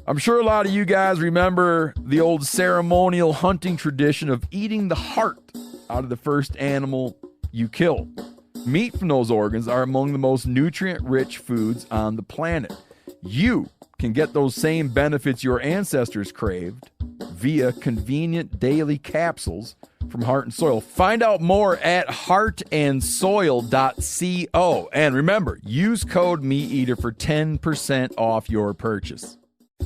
I'm sure a lot of you guys remember the old ceremonial hunting tradition of eating the heart out of the first animal you kill. Meat from those organs are among the most nutrient-rich foods on the planet. You can get those same benefits your ancestors craved via convenient daily capsules from Heart and Soil. Find out more at heartandsoil.co. And remember, use code MeatEater for 10% off your purchase.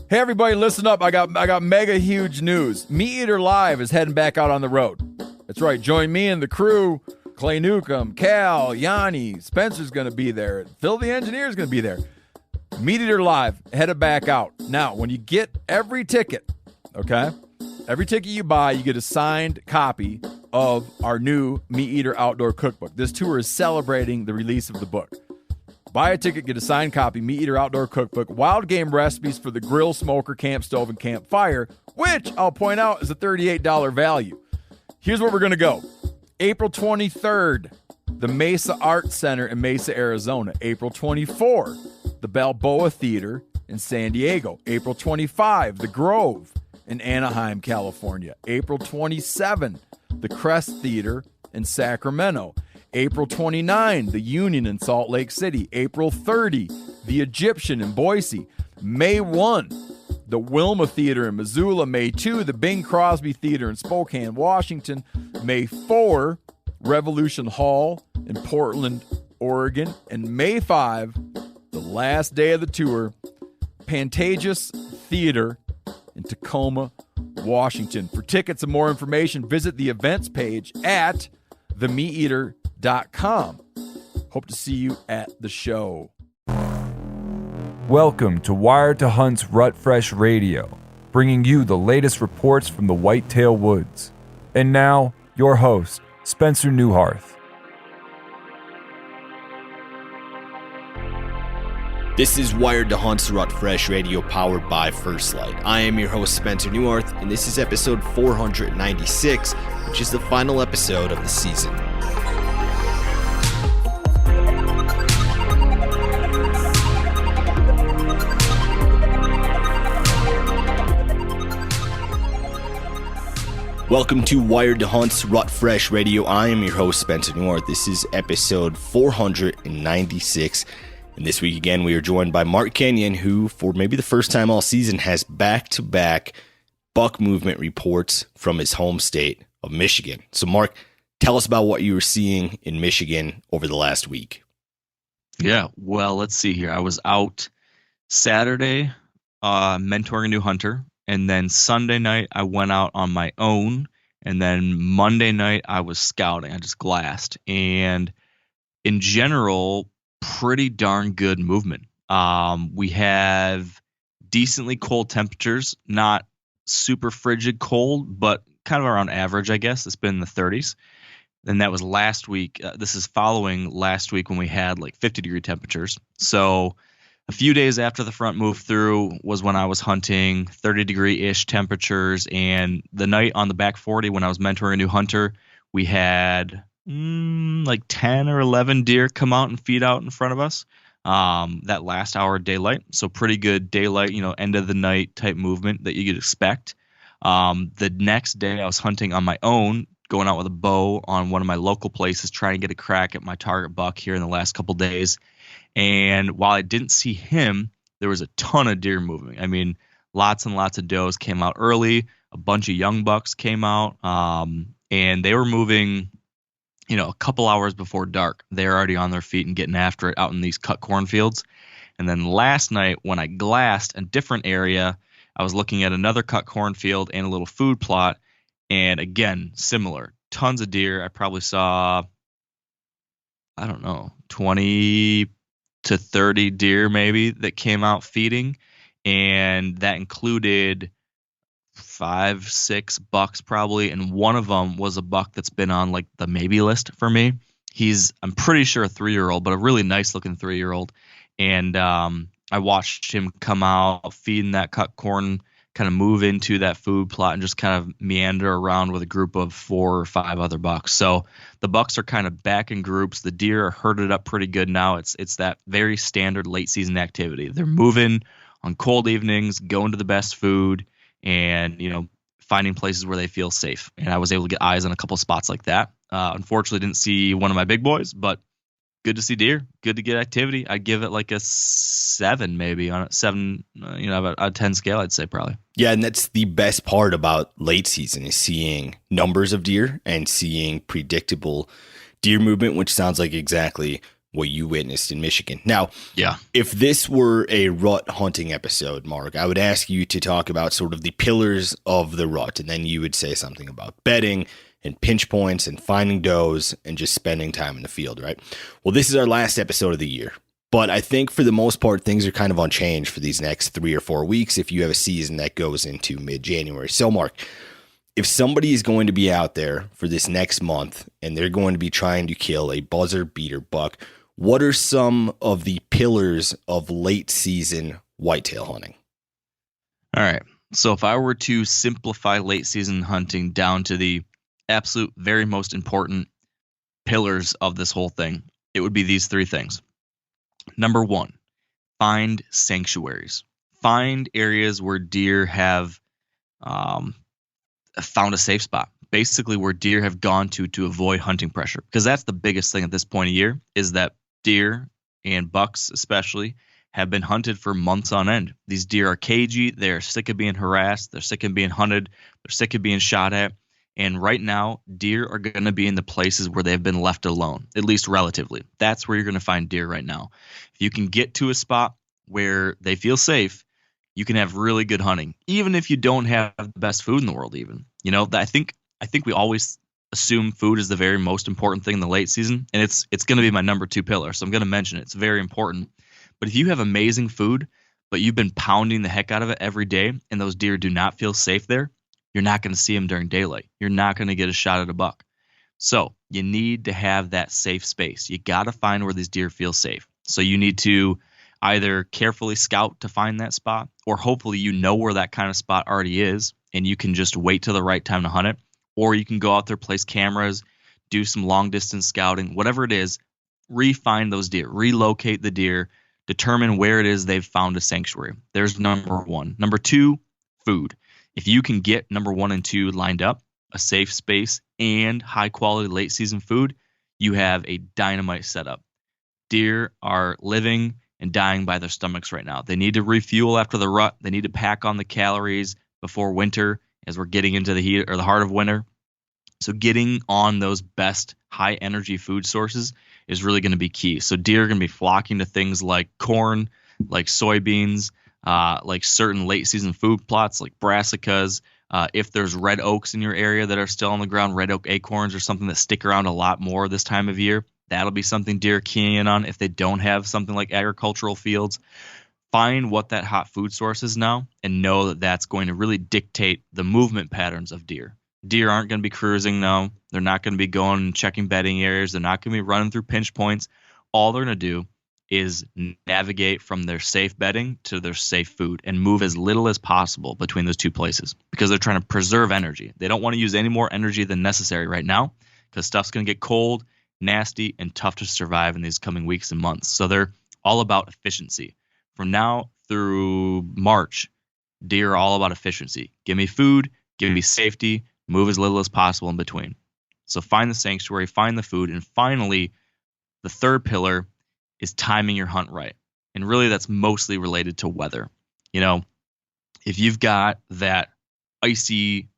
Hey everybody, listen up. I got mega huge news. MeatEater Live is heading back out on the road. That's right. Join me and the crew. Clay Newcomb, Cal, Yanni, Spencer's going to be there. Phil the engineer's going to be there. MeatEater Live headed back out. Now, when you get every ticket, okay? Every ticket you buy, you get a signed copy of our new MeatEater Outdoor Cookbook. This tour is celebrating the release of the book. Buy a ticket, get a signed copy, MeatEater Outdoor Cookbook, wild game recipes for the grill, smoker, camp stove, and campfire, which I'll point out is a $38 value. Here's where we're going to go. April 23rd, the Mesa Arts Center in Mesa, Arizona. April 24, the Balboa Theater in San Diego. April 25, the Grove in Anaheim, California. April 27, the Crest Theater in Sacramento. April 29, the Union in Salt Lake City. April 30, the Egyptian in Boise. May 1, the Wilma Theater in Missoula. May 2, the Bing Crosby Theater in Spokane, Washington. May 4, Revolution Hall in Portland, Oregon. And May 5, the last day of the tour, Pantages Theater in Tacoma, Washington. For tickets and more information, visit the events page at themeateater.com. Hope to see you at the show. Welcome to Wired to Hunt's Rut Fresh Radio, bringing you the latest reports from the whitetail woods. And now, your host, Spencer Newharth. This is Wired to Hunt's Rut Fresh Radio, powered by First Light. I am your host, Spencer Newharth, and this is episode 496, which is the final episode of the season. Welcome to Wired to Hunt's Rut Fresh Radio. I am your host, Spencer Newharth. This is episode 496. And this week again, we are joined by Mark Kenyon, who, for maybe the first time all season, has back-to-back buck movement reports from his home state of Michigan. So, Mark, tell us about what you were seeing in Michigan over the last week. Yeah, well, let's see here. I was out Saturday mentoring a new hunter, and then Sunday night I went out on my own, and then Monday night I was scouting. I just glassed, and in general, pretty darn good movement. We have decently cold temperatures, not super frigid cold, but kind of around average, I guess. It's been in the 30s. And that was last week. This is following last week when we had like 50-degree temperatures. So a few days after the front moved through was when I was hunting 30-degree-ish temperatures. And the night on the back 40 when I was mentoring a new hunter, we had like 10 or 11 deer come out and feed out in front of us that last hour of daylight. So pretty good daylight, end of the night type movement that you could expect. The next day I was hunting on my own, going out with a bow on one of my local places, trying to get a crack at my target buck here in the last couple days. And while I didn't see him, there was a ton of deer moving. I mean, lots and lots of does came out early. A bunch of young bucks came out, and they were moving a couple hours before dark. They're already on their feet and getting after it out in these cut cornfields. And then last night when I glassed a different area, I was looking at another cut cornfield and a little food plot. And again, similar, tons of deer. I probably saw, 20 to 30 deer maybe that came out feeding. And that included 5-6 bucks probably, and one of them was a buck that's been on like the maybe list for me. I'm pretty sure a 3-year-old, but a really nice looking 3-year-old. And I watched him come out feeding that cut corn, kind of move into that food plot and just kind of meander around with a group of 4 or 5 other bucks. So the bucks are kind of back in groups. The deer are herded up pretty good now. It's that very standard late season activity. They're moving on cold evenings, going to the best food, and finding places where they feel safe. And I was able to get eyes on a couple spots like that. Unfortunately, didn't see one of my big boys, but good to see deer. Good to get activity. I'd give it like a 7, maybe on a 7. About a 10 scale, I'd say probably. Yeah, and that's the best part about late season is seeing numbers of deer and seeing predictable deer movement, which sounds like exactly what you witnessed in Michigan. Now, yeah, if this were a rut hunting episode, Mark, I would ask you to talk about sort of the pillars of the rut, and then you would say something about bedding and pinch points and finding does and just spending time in the field, right? Well, this is our last episode of the year, but I think for the most part, things are kind of unchanged for these next 3 or 4 weeks if you have a season that goes into mid-January. So, Mark, if somebody is going to be out there for this next month and they're going to be trying to kill a buzzer beater buck, what are some of the pillars of late season whitetail hunting? All right. So if I were to simplify late season hunting down to the absolute very most important pillars of this whole thing, it would be these 3 things. Number 1, find sanctuaries. Find areas where deer have found a safe spot. Basically where deer have gone to avoid hunting pressure. Because that's the biggest thing at this point of year is that deer and bucks especially have been hunted for months on end. These deer are cagey. They're sick of being harassed. They're sick of being hunted. They're sick of being shot at. And right now, deer are going to be in the places where they've been left alone, at least relatively. That's where you're going to find deer right now. If you can get to a spot where they feel safe, you can have really good hunting, even if you don't have the best food in the world even. I think we always assume food is the very most important thing in the late season, and it's going to be my number 2 pillar, so I'm going to mention it. It's very important. But if you have amazing food, but you've been pounding the heck out of it every day, and those deer do not feel safe there, you're not going to see them during daylight. You're not going to get a shot at a buck. So you need to have that safe space. You got to find where these deer feel safe. So you need to either carefully scout to find that spot, or hopefully you know where that kind of spot already is, and you can just wait till the right time to hunt it. Or you can go out there, place cameras, do some long distance scouting, whatever it is, re-find those deer, relocate the deer, determine where it is they've found a sanctuary. There's number 1. Number 2, food. If you can get number 1 and 2 lined up, a safe space and high quality late season food, you have a dynamite setup. Deer are living and dying by their stomachs right now. They need to refuel after the rut. They need to pack on the calories before winter, as we're getting into the heat or the heart of winter. So getting on those best high energy food sources is really going to be key. So deer are going to be flocking to things like corn, like soybeans, like certain late season food plots like brassicas. If there's red oaks in your area that are still on the ground, red oak acorns are something that stick around a lot more this time of year. That'll be something deer keying in on if they don't have something like agricultural fields. Find what that hot food source is now and know that that's going to really dictate the movement patterns of deer. Deer aren't going to be cruising now. They're not going to be going and checking bedding areas. They're not going to be running through pinch points. All they're going to do is navigate from their safe bedding to their safe food and move as little as possible between those 2 places because they're trying to preserve energy. They don't want to use any more energy than necessary right now because stuff's going to get cold, nasty, and tough to survive in these coming weeks and months. So they're all about efficiency. From now through March, deer are all about efficiency. Give me food, give me safety, move as little as possible in between. So find the sanctuary, find the food, and finally, the 3rd pillar is timing your hunt right. And really that's mostly related to weather. If you've got that icy,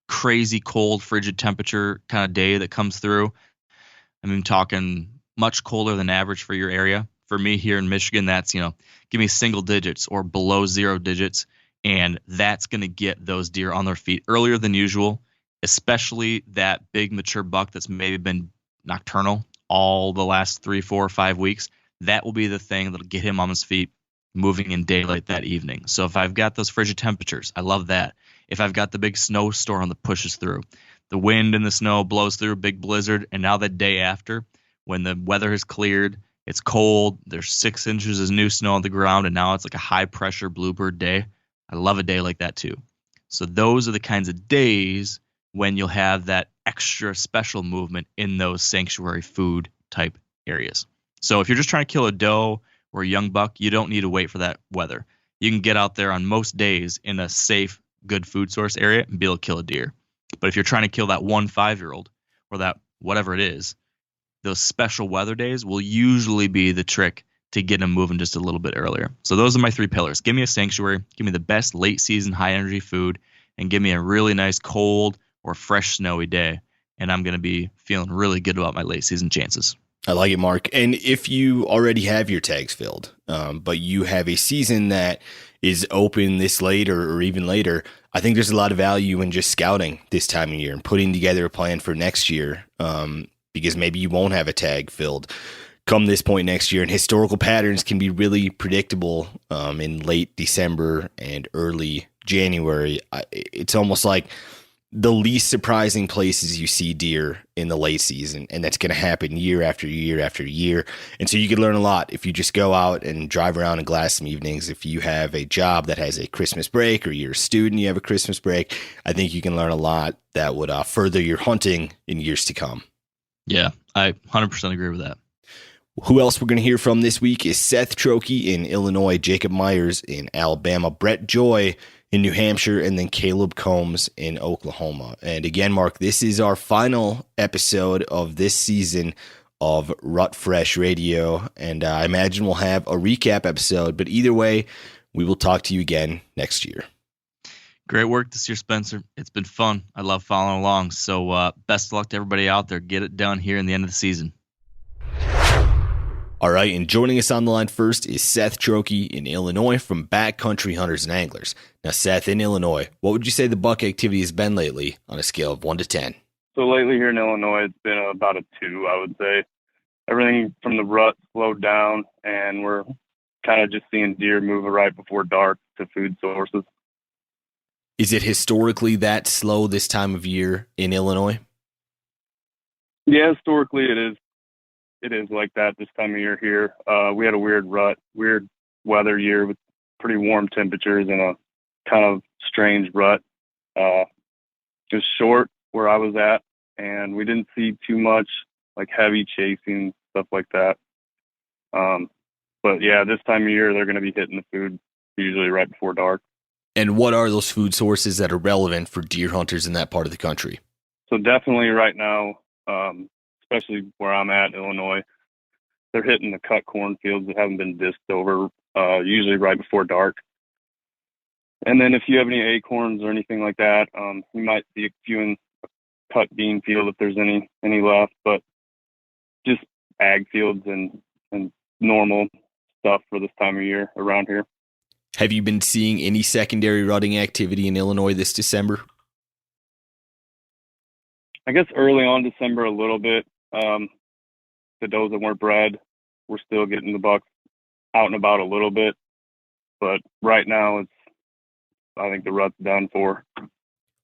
crazy cold, frigid temperature kind of day that comes through, talking much colder than average for your area. For me here in Michigan, that's, give me single digits or below 0 digits. And that's going to get those deer on their feet earlier than usual, especially that big mature buck that's maybe been nocturnal all the last 3, 4, 5 weeks. That will be the thing that'll get him on his feet moving in daylight that evening. So if I've got those frigid temperatures, I love that. If I've got the big snowstorm that pushes through, the wind and the snow blows through, big blizzard, and now the day after, when the weather has cleared, it's cold, there's 6 inches of new snow on the ground, and now it's like a high-pressure bluebird day. I love a day like that too. So those are the kinds of days when you'll have that extra special movement in those sanctuary food type areas. So if you're just trying to kill a doe or a young buck, you don't need to wait for that weather. you can get out there on most days in a safe, good food source area and be able to kill a deer. But if you're trying to kill that 1 5-year-old or that whatever it is, those special weather days will usually be the trick to get them moving just a little bit earlier. So those are my 3 pillars. Give me a sanctuary, give me the best late season high energy food, and give me a really nice cold or fresh snowy day. And I'm going to be feeling really good about my late season chances. I like it, Mark. And if you already have your tags filled, but you have a season that is open this late or even later, I think there's a lot of value in just scouting this time of year and putting together a plan for next year, because maybe you won't have a tag filled come this point next year. And historical patterns can be really predictable in late December and early January. It's almost like the least surprising places you see deer in the late season, and that's going to happen year after year after year. And so you can learn a lot if you just go out and drive around and glass some evenings. If you have a job that has a Christmas break, or you're a student, you have a Christmas break, I think you can learn a lot that would further your hunting in years to come. Yeah, I 100% agree with that. Who else we're going to hear from this week is Seth Trokey in Illinois, Jacob Myers in Alabama, Brett Joy in New Hampshire, and then Caleb Combs in Oklahoma. And again, Mark, this is our final episode of this season of Rut Fresh Radio, and I imagine we'll have a recap episode, but either way, we will talk to you again next year. Great work this year, Spencer. It's been fun. I love following along, so best of luck to everybody out there. Get it done here in the end of the season. All right, and joining us on the line first is Seth Trokey in Illinois from Backcountry Hunters and Anglers. Now, Seth, in Illinois, what would you say the buck activity has been lately on a scale of 1 to 10? So lately here in Illinois, it's been about a 2, I would say. Everything from the rut slowed down, and we're kind of just seeing deer move right before dark to food sources. Is it historically that slow this time of year in Illinois? Yeah, historically it is. It is like that this time of year here. We had a weird weather year with pretty warm temperatures and a kind of strange rut. It was short where I was at, and we didn't see too much like heavy chasing, stuff like that. But yeah, this time of year, they're going to be hitting the food usually right before dark. And what are those food sources that are relevant for deer hunters in that part of the country? So definitely right now, especially where I'm at, Illinois, they're hitting the cut cornfields that haven't been disked over, usually right before dark. And then if you have any acorns or anything like that, you might see a few in a cut bean field if there's any left, but just ag fields and normal stuff for this time of year around here. Have you been seeing any secondary rutting activity in Illinois this December? I guess early on December a little bit. The does that weren't bred, we're still getting the bucks out and about a little bit. But right now, I think the rut's done for.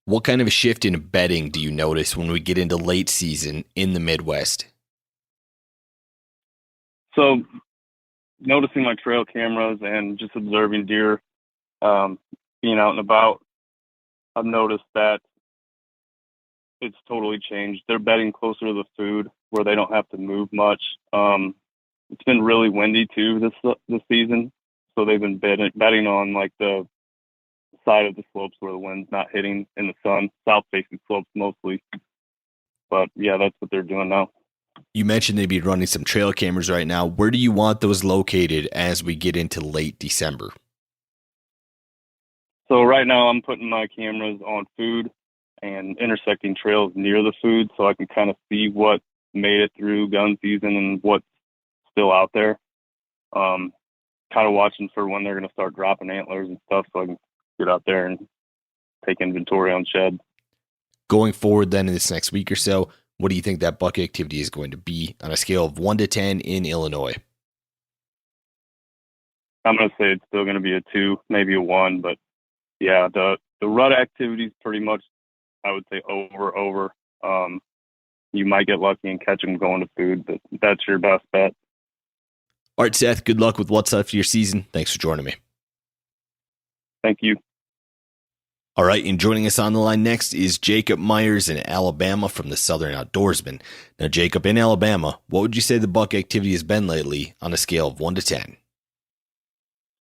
What kind of a shift in bedding do you notice when we get into late season in the Midwest? So noticing my trail cameras and just observing deer being out and about, I've noticed that it's totally changed. They're bedding closer to the food where they don't have to move much. It's been really windy too this season, so they've been bedding on like the side of the slopes where the wind's not hitting in the sun, south-facing slopes mostly. But yeah, that's what they're doing now. You mentioned they'd be running some trail cameras right now. Where do you want those located as we get into late December? So right now I'm putting my cameras on food and intersecting trails near the food so I can kind of see what made it through gun season and what's still out there. Kind of watching for when they're going to start dropping antlers and stuff so I can get out there and take inventory on shed. Going forward then in this next week or so, what do you think that buck activity is going to be on a scale of 1 to 10 in Illinois? I'm going to say it's still going to be a 2, maybe a 1, but yeah, the rut activity is pretty much, I would say, over. You might get lucky and catch them going to food, but that's your best bet. All right, Seth, good luck with what's left of your season. Thanks for joining me. Thank you. All right, and joining us on the line next is Jacob Myers in Alabama from the Southern Outdoorsman. Now, Jacob, in Alabama, what would you say the buck activity has been lately on a scale of 1 to 10?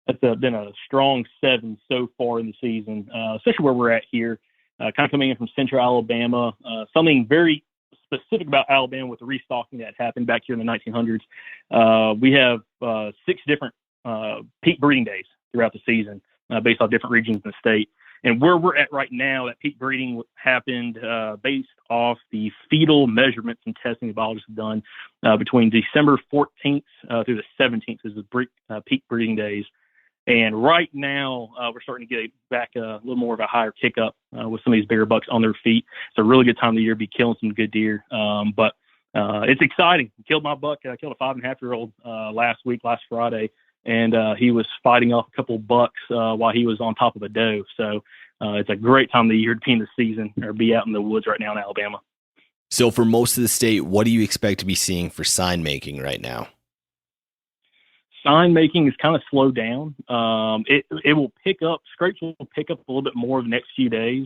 That's been a strong 7 so far in the season, especially where we're at here, kind of coming in from central Alabama. Something very specific about Alabama with the restocking that happened back here in the 1900s. We have 6 different peak breeding days throughout the season based off different regions in the state. And where we're at right now, that peak breeding happened based off the fetal measurements and testing the biologists have done between December 14th through the 17th is the peak breeding days. And right now, we're starting to get back a little more of a higher kick up with some of these bigger bucks on their feet. It's a really good time of the year to be killing some good deer. But it's exciting. Killed my buck. I killed a 5.5-year-old last Friday. And he was fighting off a couple bucks while he was on top of a doe. So it's a great time of the year to be in the season or be out in the woods right now in Alabama. So for most of the state, what do you expect to be seeing for sign making right now? Sign making is kind of slowed down. It will pick up. Scrapes will pick up a little bit more the next few days.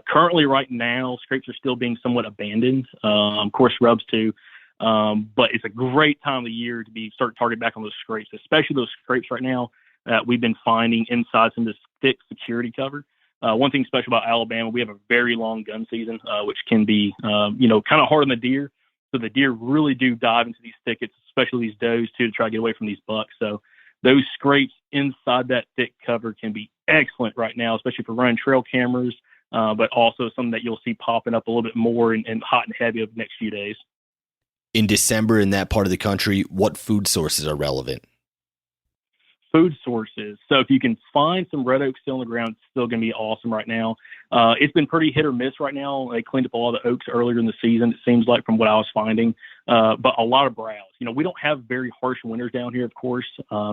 Currently right now, scrapes are still being somewhat abandoned. Of course, rubs too. But it's a great time of the year to be start targeting back on those scrapes, especially those scrapes right now that we've been finding inside some of this thick security cover. One thing special about Alabama, we have a very long gun season, which can be, kind of hard on the deer. So the deer really do dive into these thickets, especially these does too, to try to get away from these bucks. So those scrapes inside that thick cover can be excellent right now, especially for running trail cameras, but also something that you'll see popping up a little bit more and hot and heavy over the next few days. In December in that part of the country, what food sources are relevant? Food sources. So if you can find some red oak still on the ground, it's still going to be awesome right now. It's been pretty hit or miss right now. They cleaned up all the oaks earlier in the season, it seems like, from what I was finding. But a lot of browse. We don't have very harsh winters down here, of course,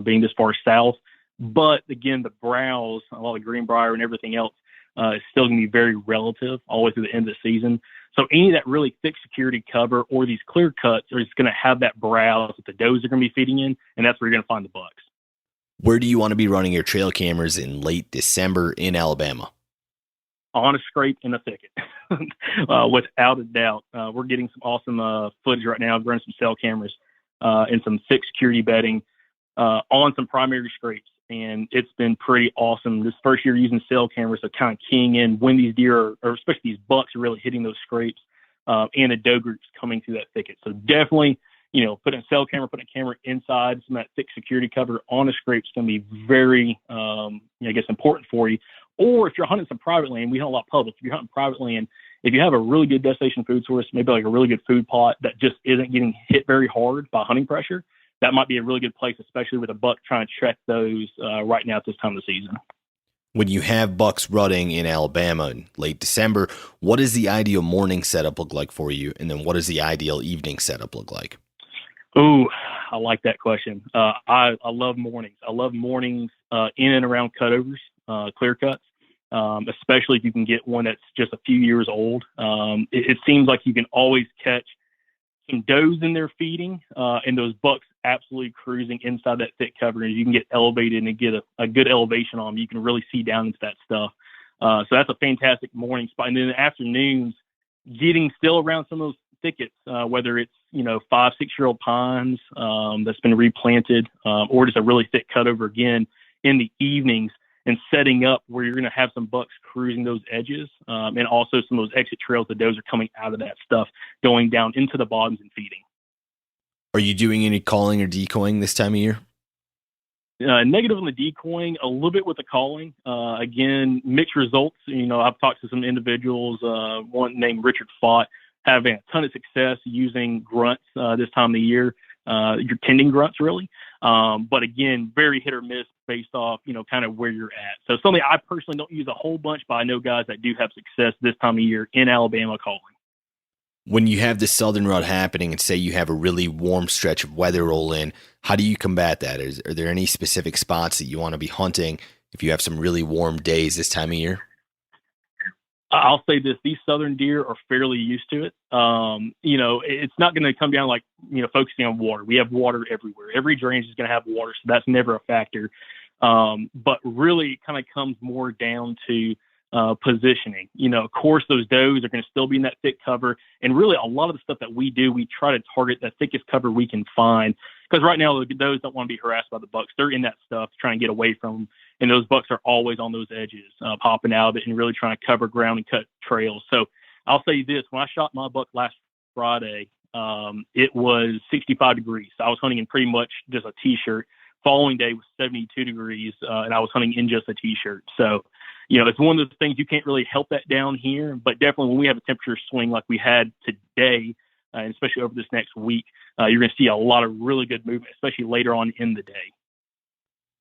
being this far south. But again, the browse, a lot of greenbrier and everything else is still going to be very relative all the way through the end of the season. So any of that really thick security cover or these clear cuts are just going to have that browse that the does are going to be feeding in, and that's where you're going to find the bucks. Where do you want to be running your trail cameras in late December in Alabama? On a scrape in a thicket, without a doubt. We're getting some awesome footage right now, running some cell cameras and some thick security bedding on some primary scrapes. And it's been pretty awesome. This first year using cell cameras, so kind of keying in when these deer or especially these bucks are really hitting those scrapes and the doe groups coming through that thicket. So definitely, putting a cell camera, putting a camera inside some of that thick security cover on a scrape is going to be very, important for you. Or if you're hunting some private land, we hunt a lot public. If you're hunting private land, if you have a really good destination food source, maybe like a really good food plot that just isn't getting hit very hard by hunting pressure, that might be a really good place, especially with a buck trying to check those right now at this time of the season. When you have bucks rutting in Alabama in late December, what does the ideal morning setup look like for you? And then what does the ideal evening setup look like? Oh, I like that question. I love mornings. I love mornings in and around cutovers, clear cuts, especially if you can get one that's just a few years old. It seems like you can always catch some does in there feeding and those bucks absolutely cruising inside that thick cover. And you can get elevated and get a good elevation on them. You can really see down into that stuff. So that's a fantastic morning spot. And then in the afternoons, getting still around some of those thickets, whether it's 5-6 year old pines that's been replanted or just a really thick cutover again in the evenings, and setting up where you're going to have some bucks cruising those edges and also some of those exit trails. The does are coming out of that stuff, going down into the bottoms and feeding. Are you doing any calling or decoying this time of year? Negative on the decoying, a little bit with the calling. Again, mixed results. I've talked to some individuals, one named Richard Fott, having a ton of success using grunts this time of the year, your tending grunts really. But again, very hit or miss based off, kind of where you're at. So something I personally don't use a whole bunch, but I know guys that do have success this time of year in Alabama calling. When you have the southern rut happening and say you have a really warm stretch of weather roll in, how do you combat that? Are there any specific spots that you want to be hunting if you have some really warm days this time of year? I'll say this, these southern deer are fairly used to it. It's not going to come down like, focusing on water. We have water everywhere. Every drainage is going to have water, so that's never a factor. But really it kind of comes more down to positioning. Of course, those does are going to still be in that thick cover. And really a lot of the stuff that we do, we try to target the thickest cover we can find. because right now those don't want to be harassed by the bucks. They're in that stuff trying to get away from them, and those bucks are always on those edges, popping out of it and really trying to cover ground and cut trails. So I'll say this: when I shot my buck last Friday, it was 65 degrees. I was hunting in pretty much just a t-shirt. Following day was 72 degrees, and I was hunting in just a t-shirt. So, it's one of those things you can't really help that down here, but definitely when we have a temperature swing like we had today, and especially over this next week, you're going to see a lot of really good movement, especially later on in the day.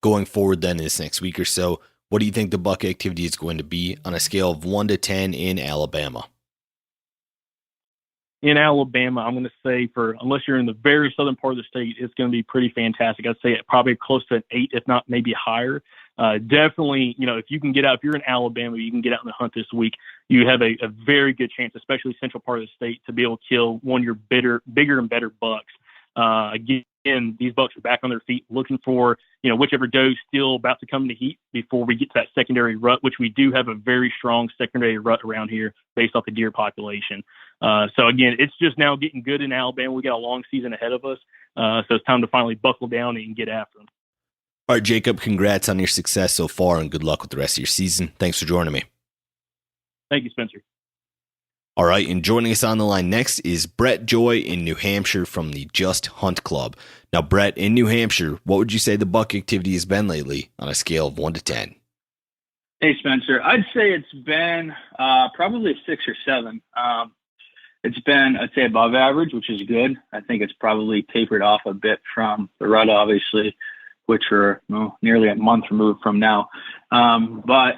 Going forward then this next week or so, what do you think the buck activity is going to be on a scale of 1 to 10 in Alabama? In Alabama, I'm going to say unless you're in the very southern part of the state, it's going to be pretty fantastic. I'd say probably close to an 8, if not maybe higher. Definitely, if you can get out, if you're in Alabama, you can get out and hunt this week. You have a very good chance, especially central part of the state, to be able to kill one of your bigger and better bucks. Again, these bucks are back on their feet looking for, whichever doe's still about to come to heat before we get to that secondary rut, which we do have a very strong secondary rut around here based off the deer population. So again, it's just now getting good in Alabama. We got a long season ahead of us. So it's time to finally buckle down and get after them. All right, Jacob, congrats on your success so far and good luck with the rest of your season. Thanks for joining me. Thank you, Spencer. All right, and joining us on the line next is Brett Joy in New Hampshire from the Just Hunt Club. Now, Brett, in New Hampshire, what would you say the buck activity has been lately on a scale of 1 to 10? Hey, Spencer. I'd say it's been probably a 6 or 7. It's been, I'd say, above average, which is good. I think it's probably tapered off a bit from the rut, obviously, which we're nearly a month removed from now. But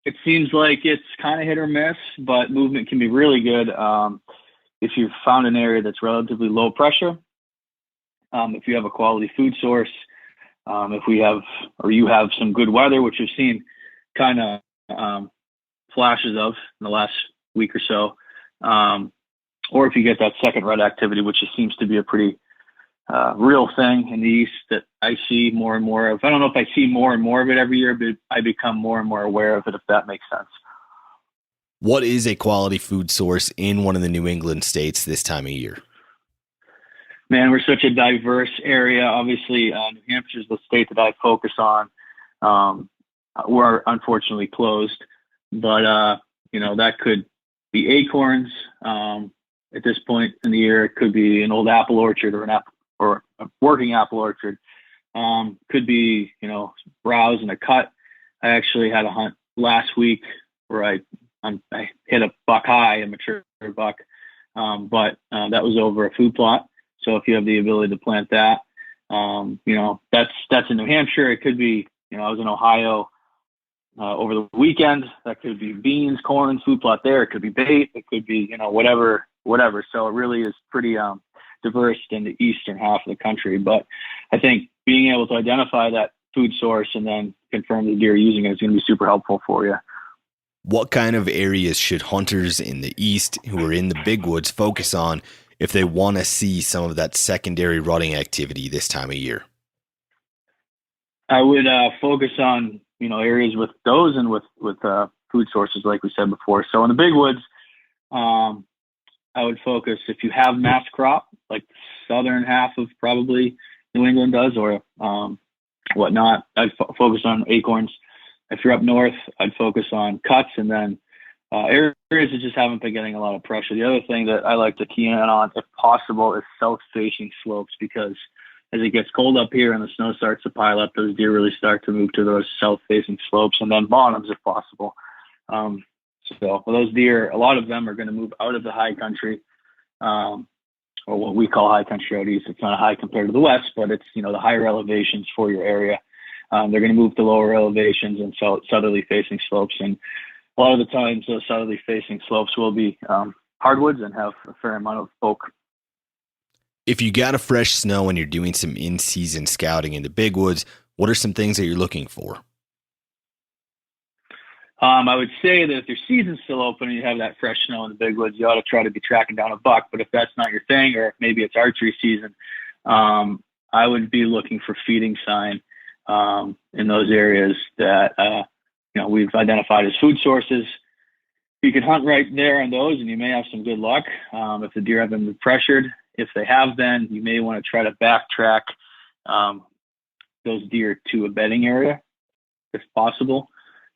it seems like it's kind of hit or miss, but movement can be really good if you've found an area that's relatively low pressure, if you have a quality food source, if you have some good weather, which we've seen kind of flashes of in the last week or so, or if you get that second rut activity, which seems to be a pretty real thing in the East that I see more and more of. I don't know if I see more and more of it every year, but I become more and more aware of it, if that makes sense. What is a quality food source in one of the New England states this time of year? Man, we're such a diverse area. Obviously, New Hampshire is the state that I focus on. We're unfortunately closed, but that could be acorns. At this point in the year, it could be an old apple orchard or a working apple orchard. Could be, browse and a cut. I actually had a hunt last week where I hit a buck high, a mature buck, but that was over a food plot. So if you have the ability to plant that, that's in New Hampshire. It could be, I was in Ohio over the weekend. That could be beans, corn, food plot there. It could be bait. It could be, whatever. So it really is pretty diverse in the eastern half of the country. But I think being able to identify that food source and then confirm the deer using it is going to be super helpful for you. What kind of areas should hunters in the East who are in the big woods focus on if they want to see some of that secondary rutting activity this time of year? I would focus on, areas with does and with food sources, like we said before. So in the big woods, I would focus, if you have mass crop, like the southern half of probably New England does, or whatnot, I'd focus on acorns. If you're up north, I'd focus on cuts, and then areas that just haven't been getting a lot of pressure. The other thing that I like to key in on, if possible, is south-facing slopes, because as it gets cold up here and the snow starts to pile up, those deer really start to move to those south-facing slopes, and then bottoms if possible. So those deer, a lot of them are going to move out of the high country, or what we call high country out east. It's not high compared to the west, but it's, the higher elevations for your area. They're going to move to lower elevations and southerly facing slopes. And a lot of the times those southerly facing slopes will be hardwoods and have a fair amount of oak. If you got a fresh snow and you're doing some in-season scouting in the big woods, what are some things that you're looking for? I would say that if your season's still open and you have that fresh snow in the big woods, you ought to try to be tracking down a buck. But if that's not your thing, or maybe it's archery season, I would be looking for feeding sign in those areas that we've identified as food sources. You can hunt right there on those, and you may have some good luck if the deer haven't been pressured. If they have been, you may want to try to backtrack those deer to a bedding area, if possible,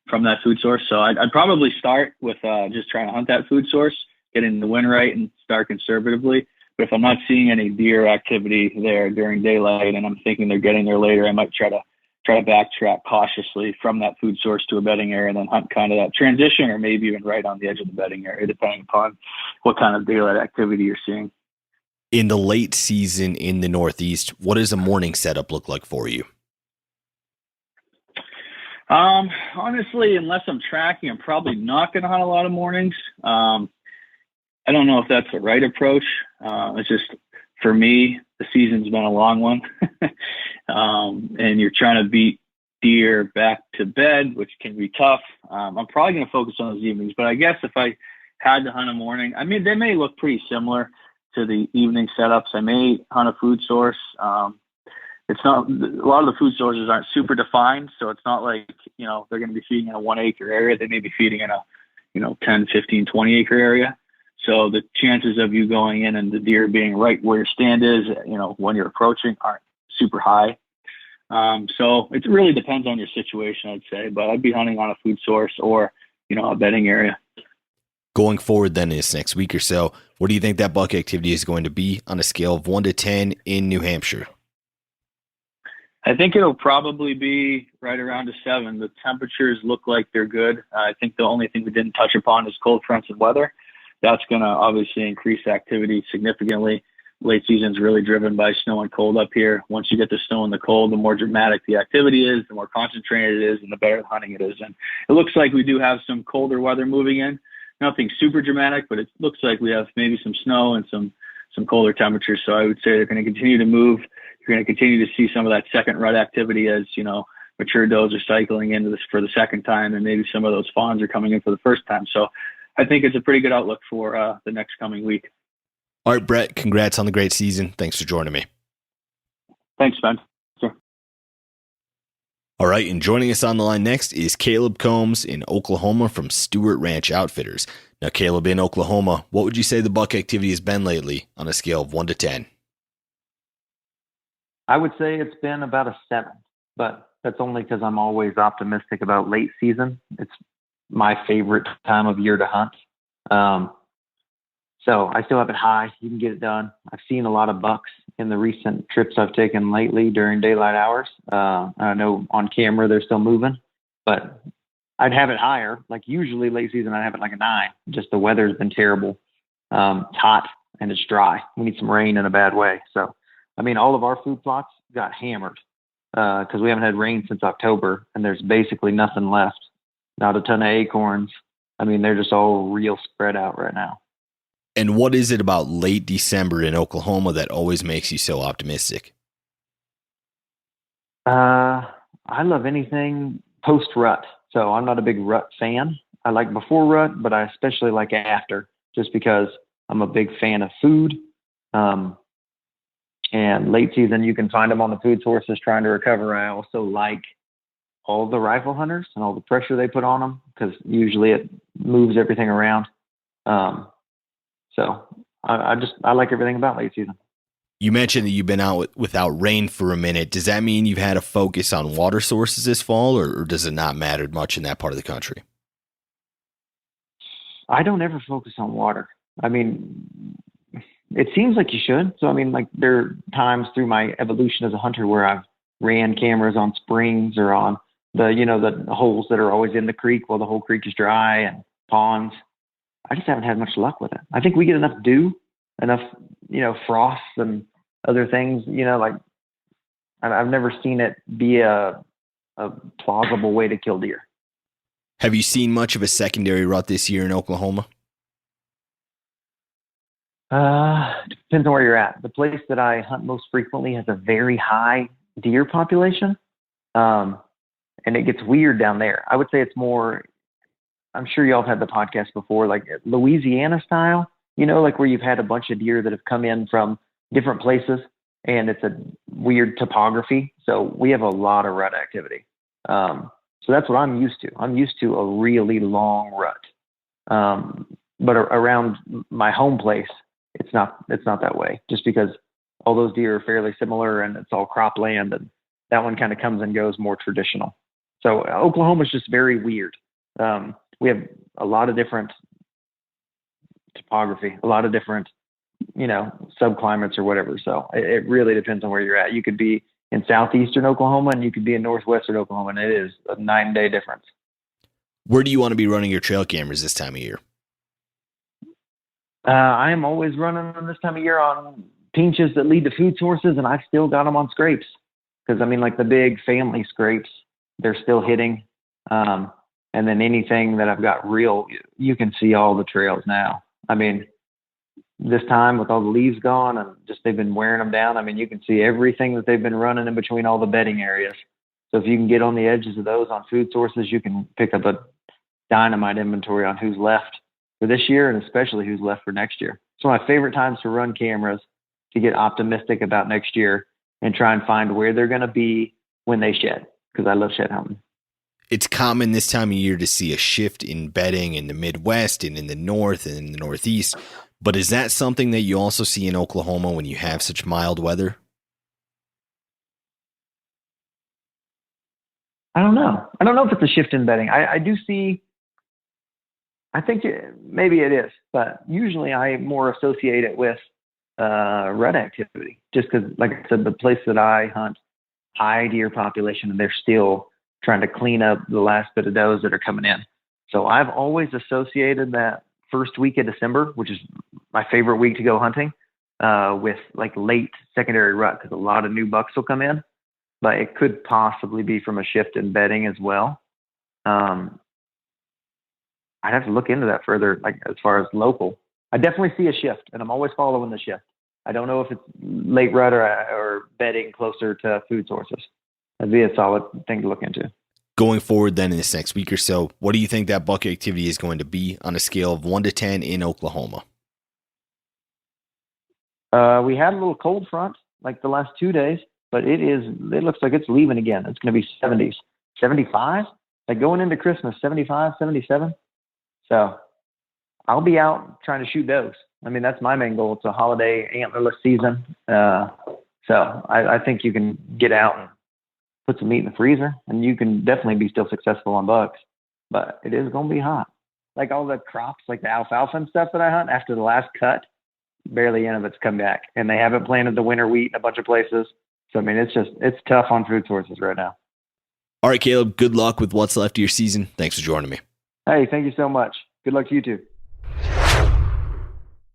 from that food source. So I'd probably start with just trying to hunt that food source, getting the wind right, and start conservatively. But if I'm not seeing any deer activity there during daylight and I'm thinking they're getting there later, I might try to backtrack cautiously from that food source to a bedding area and then hunt kind of that transition, or maybe even right on the edge of the bedding area, depending upon what kind of daylight activity you're seeing. In the late season in the Northeast, what does a morning setup look like for you? Honestly, unless I'm tracking, I'm probably not going to hunt a lot of mornings. I don't know if that's the right approach. It's just, for me, the season's been a long one. And you're trying to beat deer back to bed, which can be tough. I'm probably going to focus on those evenings, but I guess if I had to hunt a morning, I mean, they may look pretty similar to the evening setups. I may hunt a food source. It's not, a lot of the food sources aren't super defined, so it's not like, they're going to be feeding in a 1 acre area. They may be feeding in a, 10, 15, 20 acre area. So the chances of you going in and the deer being right where your stand is, when you're approaching, aren't super high. So it really depends on your situation, I'd say, but I'd be hunting on a food source or, a bedding area. Going forward then this next week or so, what do you think that buck activity is going to be on a scale of 1 to 10 in New Hampshire? I think it'll probably be right around a 7. The temperatures look like they're good. I think the only thing we didn't touch upon is cold fronts and weather. That's going to obviously increase activity significantly. Late season's really driven by snow and cold up here. Once you get the snow and the cold, the more dramatic the activity is, the more concentrated it is, and the better the hunting it is. And it looks like we do have some colder weather moving in. Nothing super dramatic, but it looks like we have maybe some snow and some colder temperatures. So I would say they're going to continue to move. You're going to continue to see some of that second rut activity as, mature does are cycling into this for the second time, and maybe some of those fawns are coming in for the first time. So I think it's a pretty good outlook for the next coming week. All right, Brett, congrats on the great season. Thanks for joining me. Thanks, Ben. Sure. All right, and joining us on the line next is Caleb Combs in Oklahoma from Stewart Ranch Outfitters. Now, Caleb, in Oklahoma, what would you say the buck activity has been lately on a scale of 1 to 10? I would say it's been about a 7, but that's only because I'm always optimistic about late season. It's my favorite time of year to hunt. So I still have it high. You can get it done. I've seen a lot of bucks in the recent trips I've taken lately during daylight hours. I know on camera they're still moving, but I'd have it higher. Like usually late season, I'd have it like a 9. Just the weather's been terrible. It's hot and it's dry. We need some rain in a bad way. So, I mean, all of our food plots got hammered because we haven't had rain since October, and there's basically nothing left. Not a ton of acorns. I mean, they're just all real spread out right now. And what is it about late December in Oklahoma that always makes you so optimistic? I love anything post-rut. So I'm not a big rut fan. I like before rut, but I especially like after, just because I'm a big fan of food. And late season, you can find them on the food sources trying to recover. I also like all the rifle hunters and all the pressure they put on them, because usually it moves everything around. So I like everything about late season. You mentioned that you've been out without rain for a minute. Does that mean you've had a focus on water sources this fall, or does it not matter much in that part of the country? I don't ever focus on water. I mean, it seems like you should. So, I mean, like there are times through my evolution as a hunter where I've ran cameras on springs or on the holes that are always in the creek while the whole creek is dry, and ponds. I just haven't had much luck with it. I think we get enough dew, enough, frost and other things, like I've never seen it be a plausible way to kill deer. Have you seen much of a secondary rut this year in Oklahoma? Depends on where you're at. The place that I hunt most frequently has a very high deer population. And it gets weird down there. I would say it's more, I'm sure y'all have had the podcast before, like Louisiana style, like where you've had a bunch of deer that have come in from different places and it's a weird topography. So we have a lot of rut activity. So that's what I'm used to. I'm used to a really long rut. But around my home place, it's not that way, just because all those deer are fairly similar and it's all cropland, and that one kind of comes and goes more traditional. So Oklahoma is just very weird. We have a lot of different topography, a lot of different, subclimates or whatever. So it really depends on where you're at. You could be in southeastern Oklahoma and you could be in northwestern Oklahoma, and it is a 9-day difference. Where do you want to be running your trail cameras this time of year? I am always running them this time of year on pinches that lead to food sources, and I've still got them on scrapes. Because, like the big family scrapes, they're still hitting. And then anything that I've got real, you can see all the trails now. This time with all the leaves gone and just they've been wearing them down, you can see everything that they've been running in between all the bedding areas. So if you can get on the edges of those on food sources, you can pick up a dynamite inventory on who's left for this year and especially who's left for next year. It's one of my favorite times to run cameras, to get optimistic about next year and try and find where they're going to be when they shed, because I love shed hunting. It's common this time of year to see a shift in bedding in the Midwest and in the North and in the Northeast. But is that something that you also see in Oklahoma when you have such mild weather? I don't know. I don't know if it's a shift in bedding. I do see, I think maybe it is, but usually I more associate it with rut activity, just because, like I said, the place that I hunt, high deer population, and they're still trying to clean up the last bit of does that are coming in. So I've always associated that first week of December, which is my favorite week to go hunting, with like late secondary rut, because a lot of new bucks will come in. But it could possibly be from a shift in bedding as well. I'd have to look into that further, like as far as local. I definitely see a shift, and I'm always following the shift. I don't know if it's late rut or bedding closer to food sources. That'd be a solid thing to look into. Going forward then in this next week or so, what do you think that buck activity is going to be on a scale of 1 to 10 in Oklahoma? We had a little cold front like the last 2 days, but it looks like it's leaving again. It's going to be 70s, 75, like going into Christmas, 75, 77. So I'll be out trying to shoot does. That's my main goal. It's a holiday antlerless season. So I think you can get out and put some meat in the freezer, and you can definitely be still successful on bucks, but it is going to be hot. Like all the crops, like the alfalfa and stuff that I hunt, after the last cut, barely any of it's come back, and they haven't planted the winter wheat in a bunch of places. So, it's tough on food sources right now. All right, Caleb, good luck with what's left of your season. Thanks for joining me. Hey, thank you so much. Good luck to you too.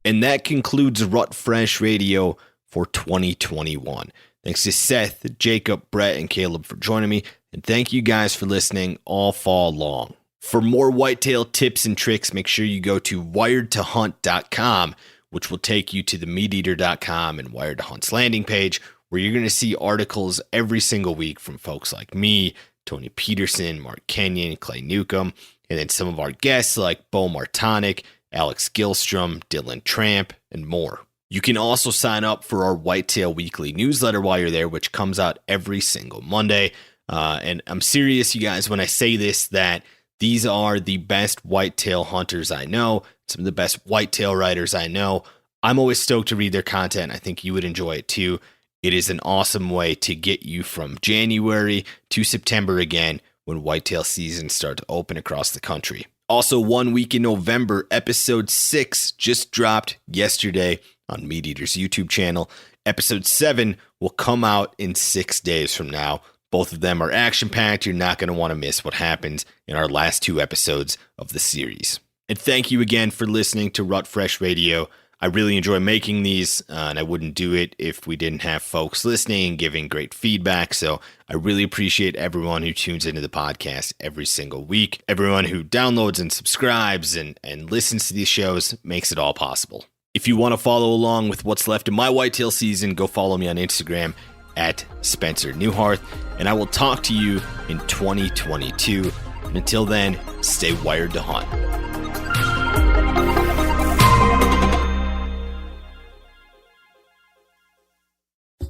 And that concludes Rut Fresh Radio for 2021. Thanks to Seth, Jacob, Brett, and Caleb for joining me. And thank you guys for listening all fall long. For more whitetail tips and tricks, make sure you go to wiredtohunt.com, which will take you to the meateater.com and Wired to Hunt's landing page, where you're going to see articles every single week from folks like me, Tony Peterson, Mark Kenyon, Clay Newcomb, and then some of our guests like Bo Martonic, Alex Gilstrom, Dylan Tramp, and more. You can also sign up for our Whitetail Weekly newsletter while you're there, which comes out every single Monday. And I'm serious, you guys, when I say this, that these are the best whitetail hunters I know, some of the best whitetail writers I know. I'm always stoked to read their content. I think you would enjoy it too. It is an awesome way to get you from January to September again, when whitetail season starts to open across the country. Also, 1 week in November, episode 6 just dropped yesterday on Meat Eater's YouTube channel. Episode 7 will come out in 6 days from now. Both of them are action-packed. You're not going to want to miss what happens in our last 2 episodes of the series. And thank you again for listening to Rut Fresh Radio. I really enjoy making these, and I wouldn't do it if we didn't have folks listening and giving great feedback. So I really appreciate everyone who tunes into the podcast every single week. Everyone who downloads and subscribes and listens to these shows makes it all possible. If you want to follow along with what's left of my whitetail season, go follow me on Instagram at Spencer Newharth, and I will talk to you in 2022. And until then, stay wired to hunt.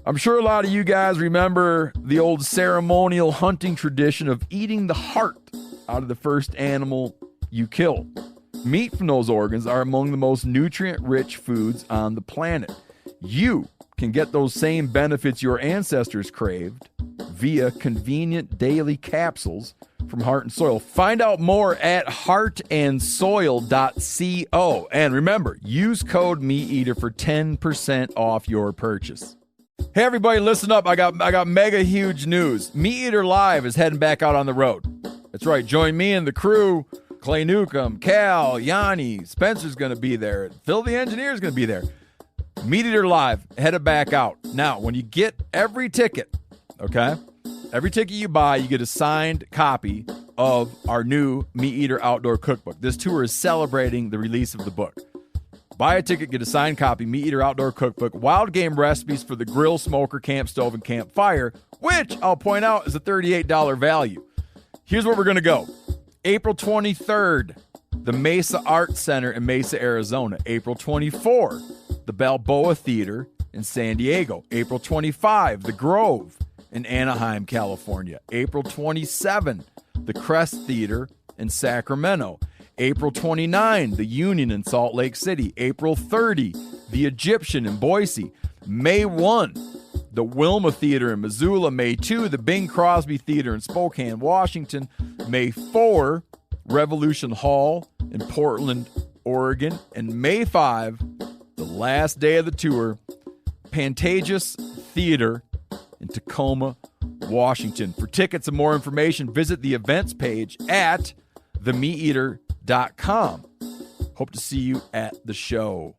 I'm sure a lot of you guys remember the old ceremonial hunting tradition of eating the heart out of the first animal you killed. Meat from those organs are among the most nutrient-rich foods on the planet. You can get those same benefits your ancestors craved via convenient daily capsules from Heart and Soil. Find out more at heartandsoil.co. And remember, use code MeatEater for 10% off your purchase. Hey everybody, listen up. I got mega huge news. Meat Eater Live is heading back out on the road. That's right. Join me and the crew. Clay Newcomb, Cal, Yanni, Spencer's going to be there. Phil the engineer's going to be there. Meat Eater Live headed back out. Now, when you get every ticket, okay? Every ticket you buy, you get a signed copy of our new Meat Eater Outdoor Cookbook. This tour is celebrating the release of the book. Buy a ticket, get a signed copy, Meat Eater Outdoor Cookbook, wild game recipes for the grill, smoker, camp stove, and campfire, which I'll point out is a $38 value. Here's where we're going to go. April 23rd, the Mesa Arts Center in Mesa, Arizona. April 24, the Balboa Theater in San Diego. April 25, the Grove in Anaheim, California. April 27, the Crest Theater in Sacramento. April 29, the Union in Salt Lake City. April 30, the Egyptian in Boise. May 1, the Wilma Theater in Missoula. May 2, the Bing Crosby Theater in Spokane, Washington. May 4, Revolution Hall in Portland, Oregon. And May 5, the last day of the tour, Pantages Theater in Tacoma, Washington. For tickets and more information, visit the events page at themeateater.com. Hope to see you at the show.